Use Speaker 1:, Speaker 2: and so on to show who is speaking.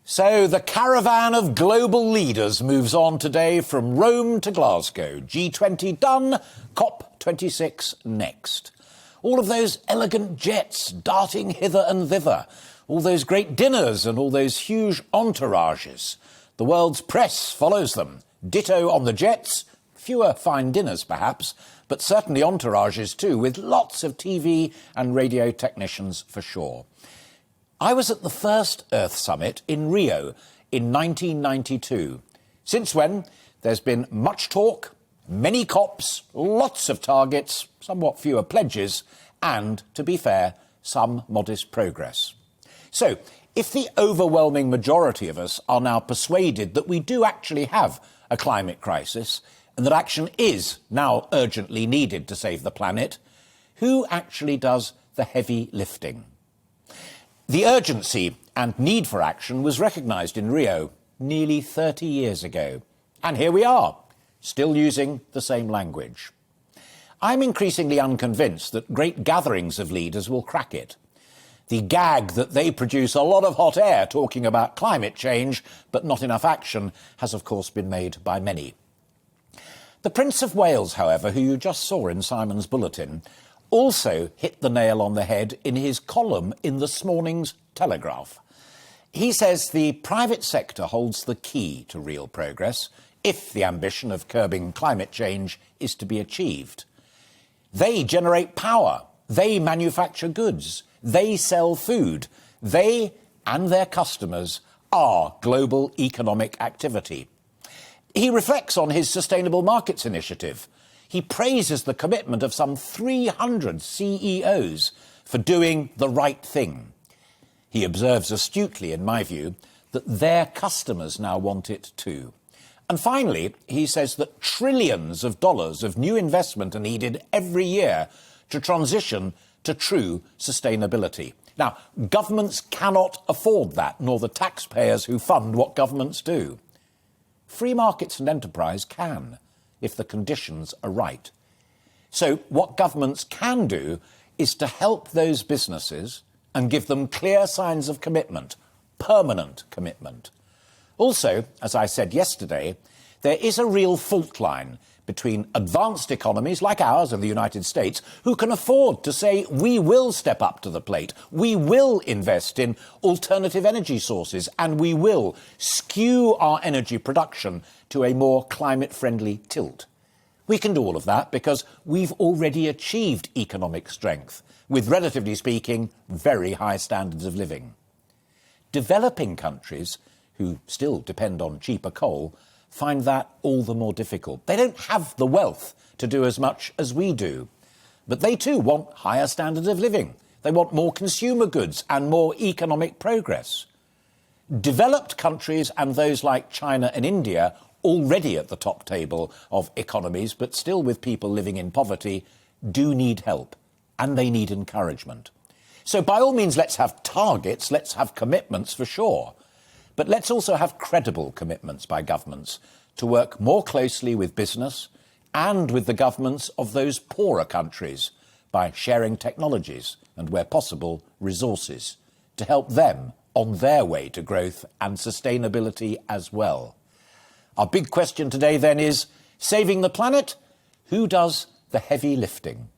Speaker 1: So the caravan of global leaders moves on today from Rome to Glasgow. G20 done, COP26 next. All of those elegant jets darting hither and thither, all those great dinners and all those huge entourages. The world's press follows them. Ditto on the jets, fewer fine dinners perhaps, but certainly entourages too, with lots of TV and radio technicians for sure. I was at the first Earth Summit in Rio in 1992. Since when, there's been much talk, many COPs, lots of targets, somewhat fewer pledges, and, to be fair, some modest progress. So, if the overwhelming majority of us are now persuaded that we do actually have a climate crisis and that action is now urgently needed to save the planet, who actually does the heavy lifting? The urgency and need for action was recognised in Rio nearly 30 years ago. And here we are, still using the same language. I'm increasingly unconvinced that great gatherings of leaders will crack it. The gag that they produce a lot of hot air talking about climate change, but not enough action, has of course been made by many. The Prince of Wales, however, who you just saw in Simon's bulletin, also hit the nail on the head in his column in this morning's Telegraph. He says the private sector holds the key to real progress if the ambition of curbing climate change is to be achieved. They generate power, they manufacture goods, they sell food, they and their customers are global economic activity. He reflects on his Sustainable Markets Initiative. He praises the commitment of some 300 CEOs for doing the right thing. He observes astutely, in my view, that their customers now want it too. And finally, he says that trillions of dollars of new investment are needed every year to transition to true sustainability. Now, governments cannot afford that, nor the taxpayers who fund what governments do. Free markets and enterprise can, if the conditions are right. So what governments can do is to help those businesses and give them clear signs of commitment, permanent commitment. Also, as I said yesterday, there is a real fault line between advanced economies like ours in the United States, who can afford to say, we will step up to the plate, we will invest in alternative energy sources, and we will skew our energy production to a more climate-friendly tilt. We can do all of that because we've already achieved economic strength, with, relatively speaking, very high standards of living. Developing countries, who still depend on cheaper coal, find that all the more difficult. They don't have the wealth to do as much as we do. But they too want higher standards of living. They want more consumer goods and more economic progress. Developed countries and those like China and India, already at the top table of economies, but still with people living in poverty, do need help, and they need encouragement. So by all means, let's have targets, let's have commitments for sure. But let's also have credible commitments by governments to work more closely with business and with the governments of those poorer countries by sharing technologies and, where possible, resources to help them on their way to growth and sustainability as well. Our big question today then is, saving the planet, who does the heavy lifting?